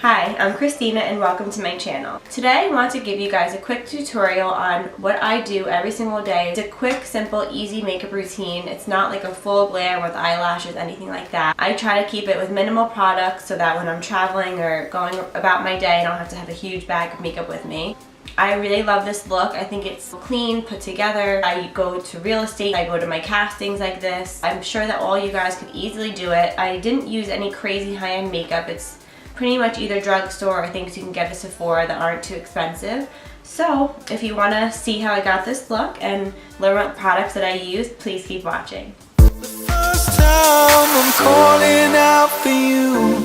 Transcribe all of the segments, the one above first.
Hi, I'm Christina and welcome to my channel. Today I want to give you guys a quick tutorial on what I do every single day. It's a quick, simple, easy makeup routine. It's not like a full glam with eyelashes, anything like that. I try to keep it with minimal products so that when I'm traveling or going about my day I don't have to have a huge bag of makeup with me. I really love this look. I think it's clean, put together. I go to real estate, I go to my castings like this. I'm sure that all you guys could easily do it. I didn't use any crazy high-end makeup. It's pretty much either drugstore or things you can get at Sephora that aren't too expensive. So if you want to see how I got this look and learn what products that I use, please keep watching. The first time I'm calling out for you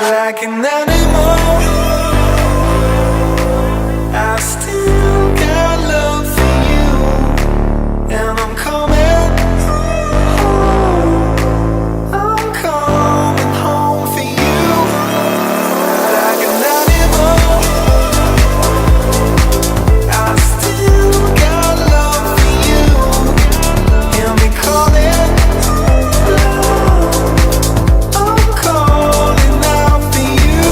like an animal. I still got love for you, and I'm coming home. I'm coming home for you like an animal. I still got love for you, hear me calling. I'm calling out for you.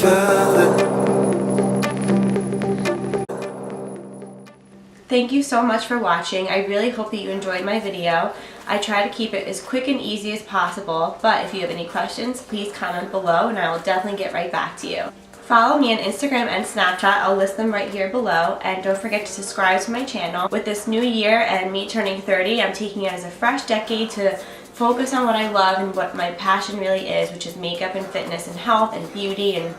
further. Thank you so much for watching. I really hope that you enjoyed my video. I try to keep it as quick and easy as possible, but if you have any questions, please comment below and I will definitely get right back to you. Follow me on Instagram and Snapchat. I'll list them right here below. And don't forget to subscribe to my channel. With this new year and me turning 30, I'm taking it as a fresh decade to focus on what I love and what my passion really is, which is makeup and fitness and health and beauty and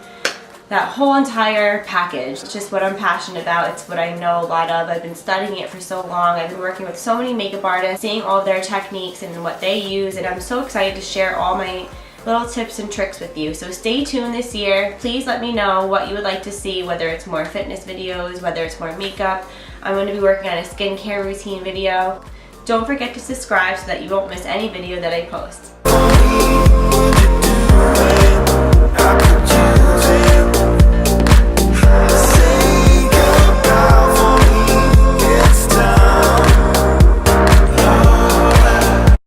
that whole entire package. It's just what I'm passionate about. It's what I know a lot of. I've been studying it for so long. I've been working with so many makeup artists, seeing all of their techniques and what they use, and I'm so excited to share all my little tips and tricks with you. So stay tuned this year. Please let me know what you would like to see, whether it's more fitness videos, whether it's more makeup. I'm going to be working on a skincare routine video. Don't forget to subscribe so that you won't miss any video that I post.